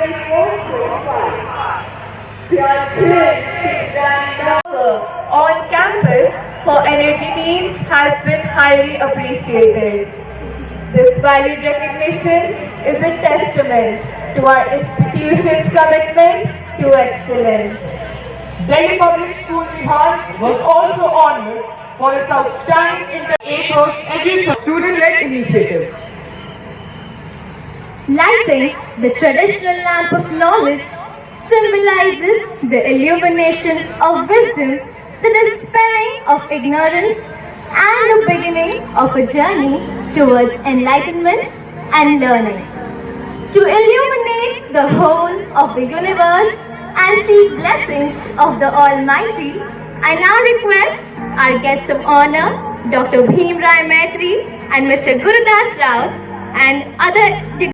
We are thrilled to run on campus for energy needs has been highly appreciated. This valued recognition is a testament to our institution's commitment to excellence. Delhi Public School Bihar was also honored for its outstanding ethos education student-led initiatives. Lighting the traditional lamp of knowledge symbolizes the illumination of wisdom, the dispelling of ignorance, and the beginning of a journey towards enlightenment and learning. To illuminate the whole of the universe and seek blessings of the Almighty, I now request our guests of honor, Dr. Bhim Rai Maitri and Mr. Gurudas Rao, and other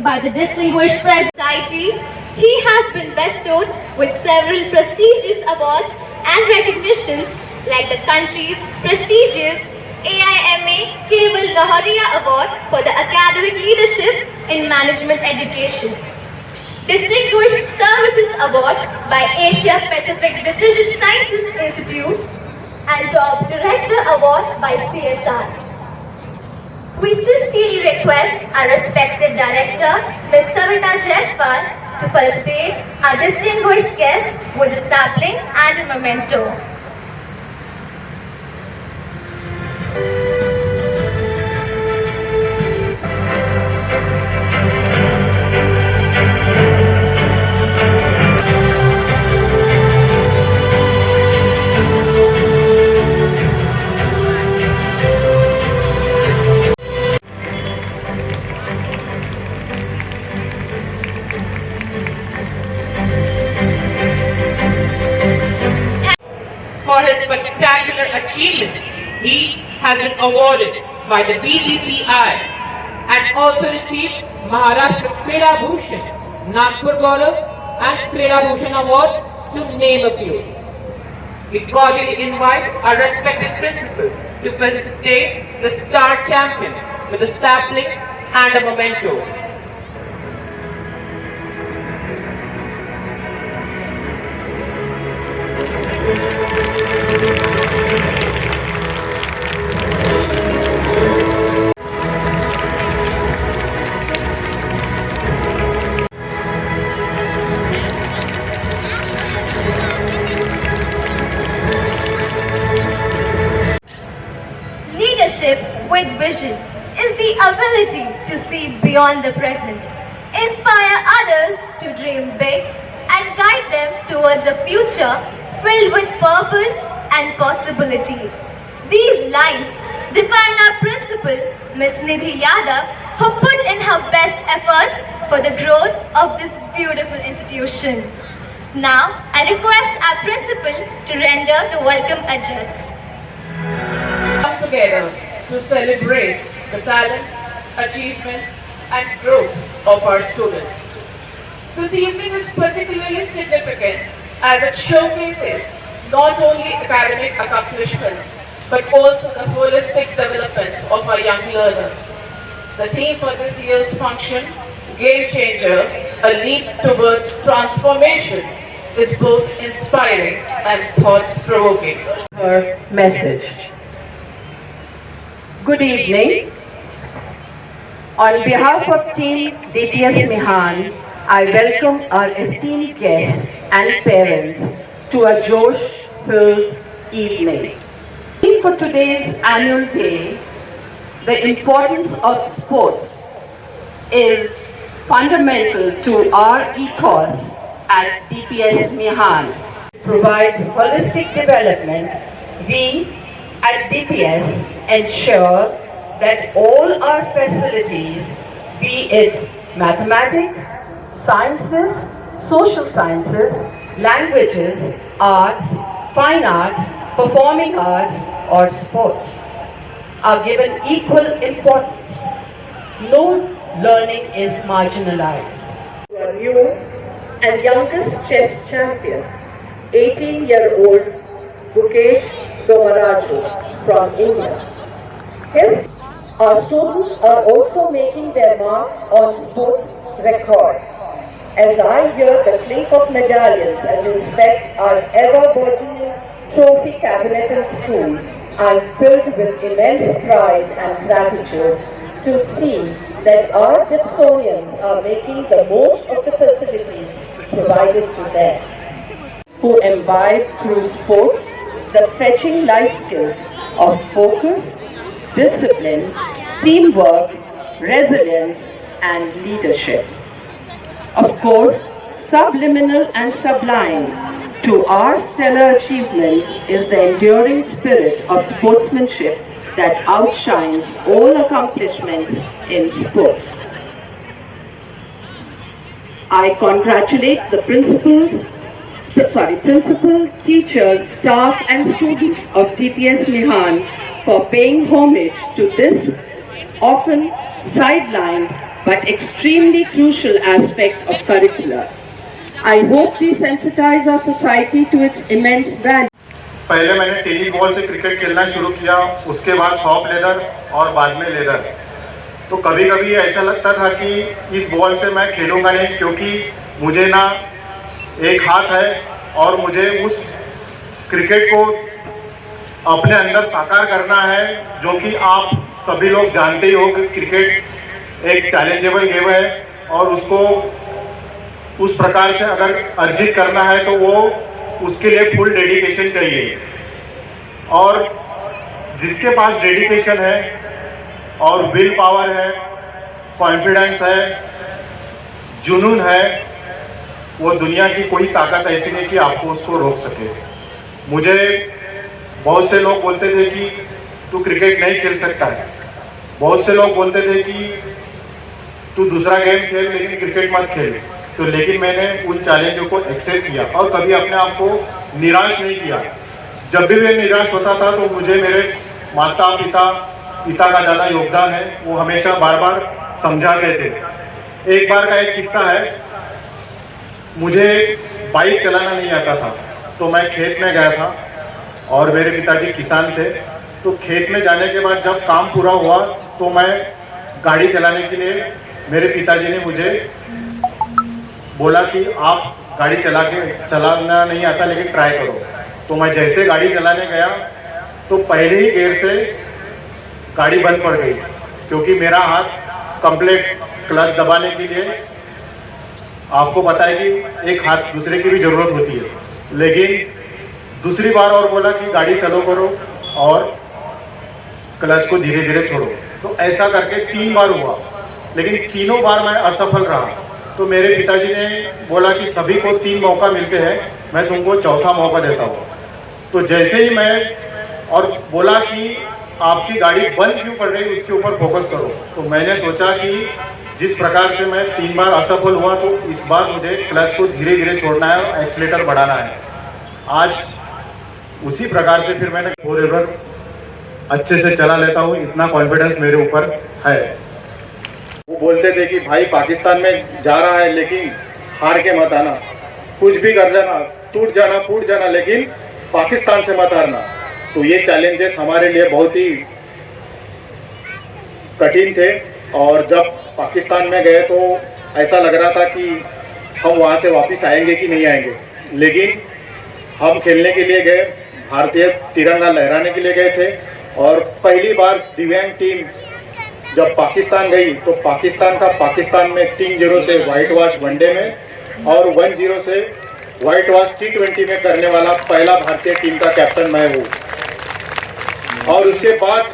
by the distinguished Society. He has been bestowed with several prestigious awards and recognitions like the country's prestigious AIMA Keval Naharia Award for the academic leadership in management education, Distinguished Services Award by Asia Pacific Decision Sciences Institute, and Top Director Award by CSR. We sincerely request our respected director, Ms. Savita Jaiswal, to felicitate our distinguished guest with a sapling and a memento. For his spectacular achievements, he has been awarded by the BCCI and also received Maharashtra Krida Bhushan, Nagpur Gaurav and Krida Bhushan awards, to name a few. We cordially invite our respected principal to felicitate the star champion with a sapling and a memento. Leadership with vision is the ability to see beyond the present, inspire others to dream big, and guide them towards a future filled with purpose and possibility. These lines define our principal, Ms. Nidhi Yadav, who put in her best efforts for the growth of this beautiful institution. Now, I request our principal to render the welcome address. Come together to celebrate the talent, achievements, and growth of our students. This evening is particularly significant as it showcases not only academic accomplishments but also the holistic development of our young learners. The theme for this year's function, Game Changer, a leap towards transformation, is both inspiring and thought-provoking. Her message. Good evening. On behalf of Team DPS Mihan, I welcome our esteemed guests and parents to a josh-filled evening. For today's annual day, the importance of sports is fundamental to our ethos at DPS Mihan. To provide holistic development, we at DPS ensure that all our facilities, be it mathematics, sciences, social sciences, languages, arts, fine arts, performing arts, or sports are given equal importance. No learning is marginalized. Our new and youngest chess champion, 18-year-old Gukesh Domaraju from India. Our students are also making their mark on sports records. As I hear the clink of medallions and inspect our ever-burgeoning trophy cabinet in school, I am filled with immense pride and gratitude to see that our Dipsonians are making the most of the facilities provided to them, who imbibe through sports the fetching life skills of focus, discipline, teamwork, resilience, and leadership. Of course, subliminal and sublime to our stellar achievements is the enduring spirit of sportsmanship that outshines all accomplishments in sports. I congratulate the principal, teachers, staff and students of TPS Mihan for paying homage to this often sidelined but extremely crucial aspect of curricula. I hope these sensitize our society to its immense value. पहले मैंने tennis ball से cricket खेलना शुरू किया, उसके बाद soft leather और बाद में लेदर। तो कभी कभी ऐसा लगता था कि इस बॉल से मैं खेलूँगा नहीं, क्योंकि मुझे ना एक हाथ है और मुझे उस क्रिकेट को अपने अंदर साकार करना है, जो कि आप सभी लोग जानते ही हो कि क्रिकेट एक चैलेंजेबल गेम है और उसको उस प्रकार से अगर अर्जित करना है तो वो उसके लिए फुल डेडिकेशन चाहिए। और जिसके पास डेडिकेशन है और विल पावर है, कॉन्फिडेंस है, जुनून है, वो दुनिया की कोई ताकत ऐसी नहीं कि आपको उसको रोक सके। मुझे बहुत से लोग बोलते थे कि तू क्रिकेट नहीं खेल सकता है, बहुत से लोग बोलते थे कि तू दूसरा गेम खेल लेकिन क्रिकेट मत खेल। तो लेकिन मैंने उन चैलेंजों को एक्सेप्ट किया और कभी अपने आप को निराश नहीं किया। जब भी मैं निराश होता था तो मुझे मेरे माता पिता का ज़्यादा योगदान है, वो हमेशा बार बार समझाते थे। एक बार का एक किस्सा है, मुझे बाइक चलाना नहीं आता था, तो मैं खेत में गया था और मेरे पिताजी किसान थे। तो खेत में जाने के बाद जब काम पूरा हुआ तो मैं गाड़ी चलाने के लिए, मेरे पिताजी ने मुझे बोला कि आप गाड़ी चलाना नहीं आता लेकिन ट्राई करो। तो मैं जैसे गाड़ी चलाने गया तो पहले ही गियर से गाड़ी बंद पड़ गई, क्योंकि मेरा हाथ कंप्लीट क्लच दबाने के लिए, आपको पता है कि एक हाथ दूसरे की भी ज़रूरत होती है। लेकिन दूसरी बार और बोला कि गाड़ी चलो करो और क्लच को धीरे धीरे छोड़ो। तो ऐसा करके 3 बार हुआ, लेकिन तीनों बार मैं असफल रहा। तो मेरे पिताजी ने बोला कि सभी को 3 मौका मिलते हैं, मैं तुमको चौथा मौका देता हूँ। तो जैसे ही मैं और बोला कि आपकी गाड़ी बंद क्यों पड़ रही उसके ऊपर फोकस करो, तो मैंने सोचा कि जिस प्रकार से मैं 3 बार असफल हुआ तो इस बार मुझे क्लच को धीरे धीरे छोड़ना है और एक्सीलेटर बढ़ाना है। आज उसी प्रकार से फिर मैंने फोर अच्छे से चला लेता हूँ, इतना कॉन्फिडेंस मेरे ऊपर है। वो बोलते थे कि भाई पाकिस्तान में जा रहा है लेकिन हार के मत आना, कुछ भी कर जाना, टूट जाना फूट जाना, लेकिन पाकिस्तान से मत हारना। तो ये चैलेंजेस हमारे लिए बहुत ही कठिन थे और जब पाकिस्तान में गए तो ऐसा लग रहा था कि हम वहाँ से वापस आएंगे कि नहीं आएंगे। लेकिन हम खेलने के लिए गए, भारतीय तिरंगा लहराने के लिए गए थे और पहली बार दिव्यांग टीम जब पाकिस्तान गई तो पाकिस्तान में 3-0 से व्हाइट वॉश वनडे में और 1-0 से व्हाइट वॉश T20 में करने वाला पहला भारतीय टीम का कैप्टन मैं हूँ। और उसके बाद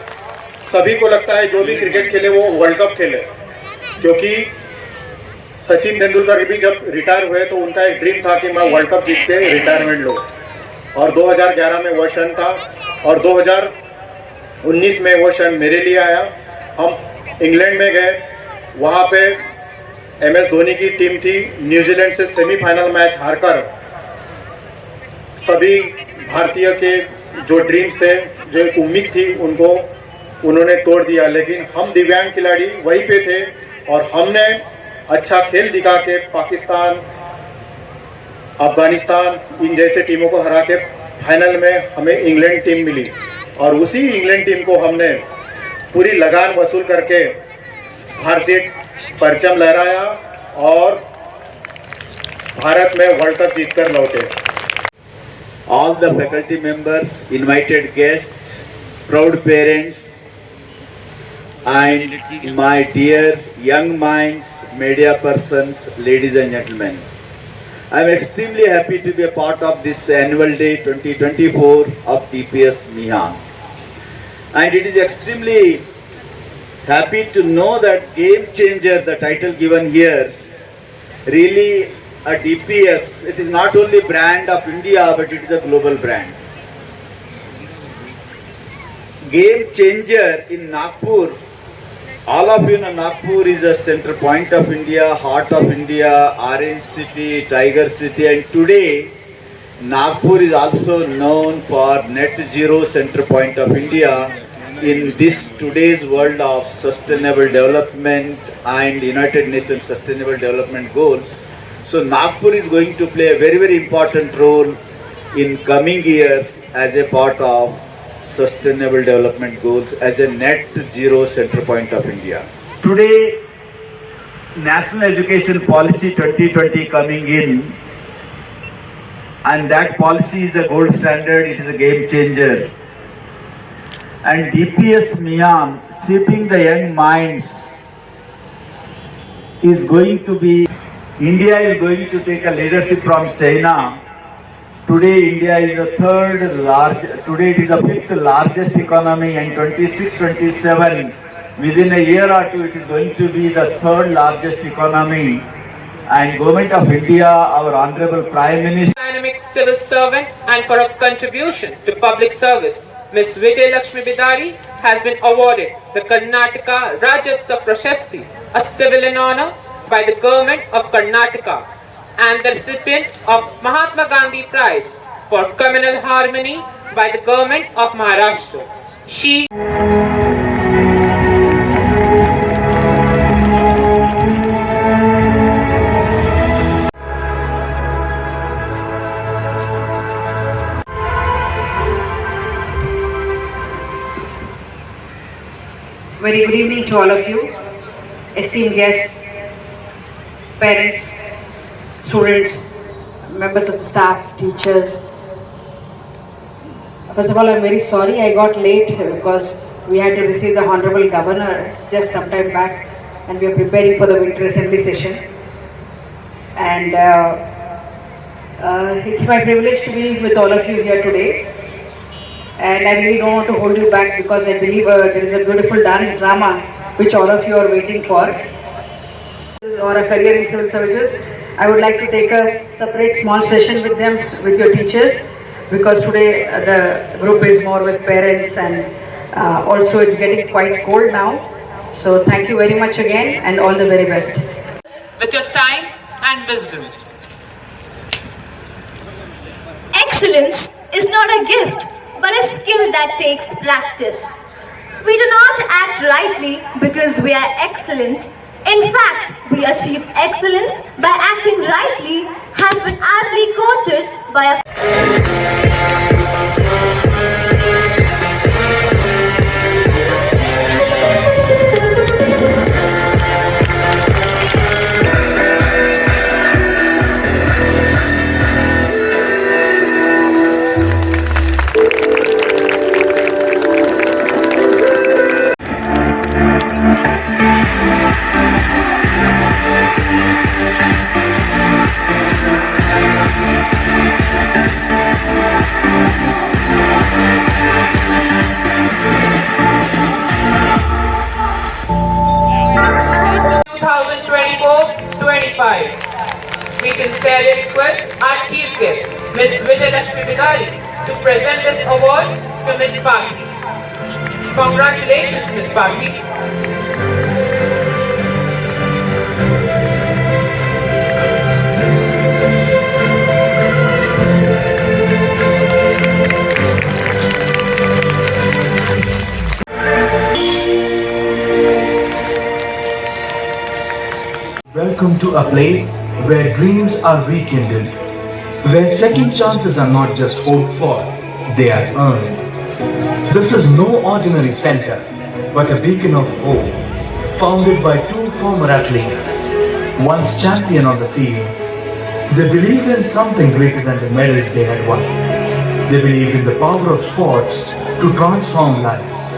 सभी को लगता है जो भी क्रिकेट खेले वो वर्ल्ड कप खेले, क्योंकि सचिन तेंदुलकर भी जब रिटायर हुए तो उनका एक ड्रीम था कि मैं वर्ल्ड कप जीत के रिटायरमेंट लूँ। और 2011 में वो क्षण था और 2019 में वो क्षण मेरे लिए आया। हम इंग्लैंड में गए, वहाँ पे MS धोनी की टीम थी, न्यूजीलैंड से सेमीफाइनल मैच हारकर सभी भारतीय के जो ड्रीम्स थे, जो एक उम्मीद थी, उनको उन्होंने तोड़ दिया। लेकिन हम दिव्यांग खिलाड़ी वहीं पे थे और हमने अच्छा खेल दिखा के पाकिस्तान, अफगानिस्तान इन जैसे टीमों को हरा के फाइनल में हमें इंग्लैंड टीम मिली और उसी इंग्लैंड टीम को हमने पूरी लगान वसूल करके भारतीय परचम लहराया और भारत में वर्ल्ड कप जीतकर लौटे। All the faculty members, invited guests, proud parents, and my dear young minds, media persons, ladies and gentlemen. I am extremely happy to be a part of this annual day 2024 of DPS Mihan. And it is extremely happy to know that Game Changer, the title given here, really a DPS, it is not only brand of India, but it is a global brand. Game Changer in Nagpur, all of you know Nagpur is a center point of India, heart of India, orange city, tiger city, and today Nagpur is also known for net zero center point of India in this today's world of sustainable development and United Nations Sustainable Development Goals. So Nagpur is going to play a very, very important role in coming years as a part of Sustainable Development Goals as a net zero center point of India. Today, National Education Policy 2020 coming in, and that policy is a gold standard, it is a game changer. And DPS Mihan, shaping the young minds, is going to be, India is going to take a leadership from China. Today India is the today it is the fifth largest economy, and 26-27, within a year or two it is going to be the third largest economy. And Government of India, our Honorable Prime Minister, Dynamic civil servant and for a contribution to public service, Ms. Vijay Lakshmi Bidari has been awarded the Karnataka Rajyotsav Prashasti, a civilian honor by the Government of Karnataka, and the recipient of Mahatma Gandhi Prize for Communal Harmony by the Government of Maharashtra. She Very good evening to all of you, esteemed guests, parents, students, members of the staff, teachers. First of all, I'm very sorry I got late because we had to receive the Honorable Governor just some time back, and we are preparing for the Winter Assembly session. And it's my privilege to be with all of you here today. And I really don't want to hold you back because I believe there is a beautiful dance drama which all of you are waiting for. Or a career in civil services. I would like to take a separate small session with them, with your teachers, because today the group is more with parents, and also it's getting quite cold now. So thank you very much again, and all the very best. with your time and wisdom. Excellence is not a gift, but a skill that takes practice. We do not act rightly because we are excellent. In fact, we achieve excellence by acting rightly has been aptly quoted by a We sincerely request our chief guest, Ms. Vijay Lakshmi Bidari, to present this award to Ms. Baki. Congratulations, Ms. Baki. a place where dreams are rekindled, where second chances are not just hoped for, they are earned. This is no ordinary center, but a beacon of hope, founded by two former athletes, once champion on the field. They believed in something greater than the medals they had won. They believed in the power of sports to transform lives.